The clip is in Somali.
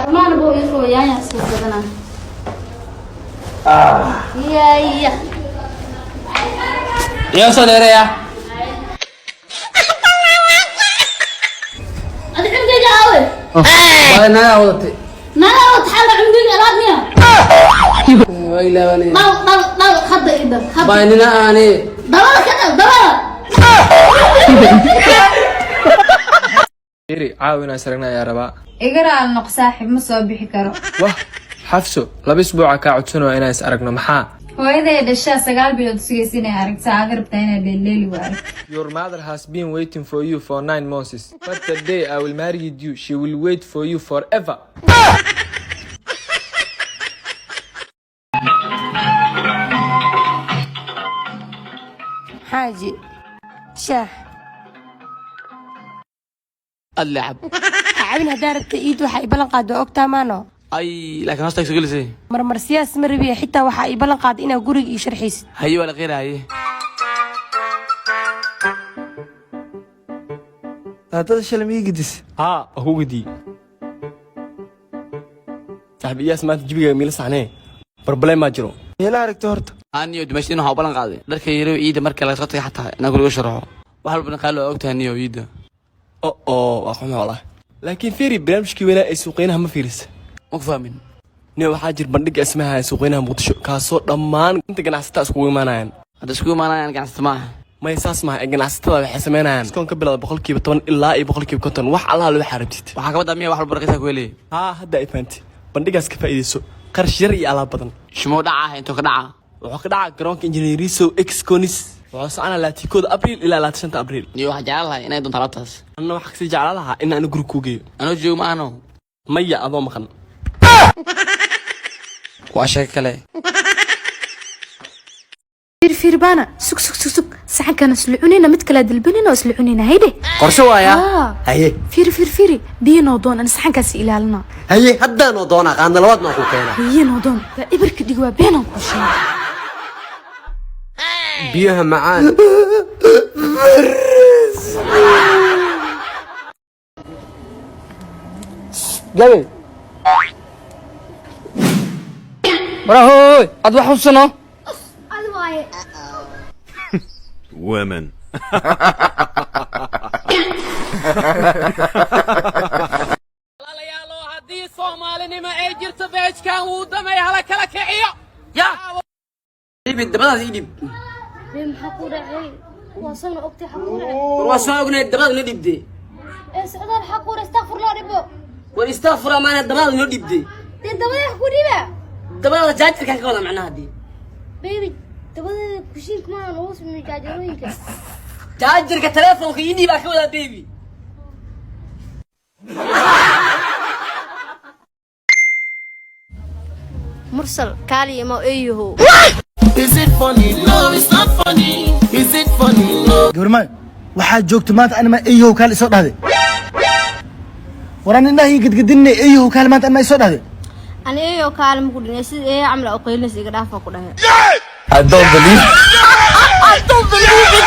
ما أنا بقول يسوي يا سيدنا يا صديقي يا أنا عندي جاوي باينا يا ولدي ما أنا أتحرك عندي جلادني ويلا بني ضل خد إيدك بايننا أنا ضل كده ضل إيري عاونا سرقنا يا ربا إقرأ النقصاحب مصابيح كرو واه حفصو لaba isbuuca kaa codsanoo inaan is aragno maxaa hooyaday dhashaa 9 bilood sugaysa inay aragto aqrabta inay leeli waayo. Your mother has been waiting for you for 9 months. But the day I will marry you, she will wait for you forever. حاجي شاح اللعب عابين هدارك إيد وحا بلن قاد وقتها مانو أي لكن هستك سجل سي مرمر سياس مربيه حتى وحا بلن قاد إنا قرق يشرحيس هي ولا غيرها هي هذا الشلم يقدس ها هو قدي صاحب إياس ما تجيبي ميل صحنه بربلين ما جرو يلا عرفت هرت أنيو دمشتين وها بلن قاضي درك يرو إيده مركز لا تغطي حتى نقول وشرحه وحلو بن قالوا وقتها أنيو إيده أوه أخونا والله لكن فيري برنامجكي ولا سوقينها ما فيرس مفهمين نيو حاجر بندق اسمها سوقينها مقدشو كاسو دمان انت جناحتا اسكو imaanayaan هذا اسكو ما أنا ganacsato maaha ma isaas ma ganacsatada waxay sameynayaan iskoon ka bilowda 10% ilaa 50% wax Allah loo xarabtid waxa ka wada miya wax walba rakaysa ku leeyahay ha hadda ay faanti bandhigaas ka faa'iideyso qarash yar iyo alaab badan shimo dhaca inta ka dhaca wuxuu ka dhaca garoonka injineeriso exconis wuxuu socona laatikooda abriil ilaa 25 abriil niyo waxa jecelahay inay doonto alaabtaas anna waxa ka sii jeclaan lahaa in aan guri ku geeyo anoo joogo ma aano maya adoo maqan واشيك كله فير بانا سك ساعة كان سلعونينا متكلا دلبنينا وسلعونينا هيدي قرشوا يا هي فيري بينا ودون أنا ساعة كاس إلى لنا هي هدا نودونا قانا لوادنا كوكينا هي نودون إبرك دقوا بينا وكوشين بيها معان جابي براهوي أدوى حسنا women walaalayaal haddii Soomaalinimo ay jirto beejkan uu damay hala kala kiciyo ya ibid dabadaas idib بين حقورة عين وصلنا أختي حقورة warwaasoo ognay dabada la dhibde سعدان حقورة استغفر الله ربو war istaghfar ma dabada la dhibde دي دبي حقوري بقى dabada jaajirkan ka wada macnaha hadii بيبي دبي كوشين كمان نوص من الجاجروين كده jaajirka telefoonka idib baa ka wada baby مرسل كالي ما أيهو Is it funny? No, it's not funny. Is it funny? No. قبرمان waxaad joogto maanta anima eeyow kaal isoo dhahday waran innahi gidgidinne eeyow kaal maanta anima isoo dhahday أنا أيهو كالي مقولين يصير إيه عمل أقيل نسي قدافة كده I don't believe I don't believe it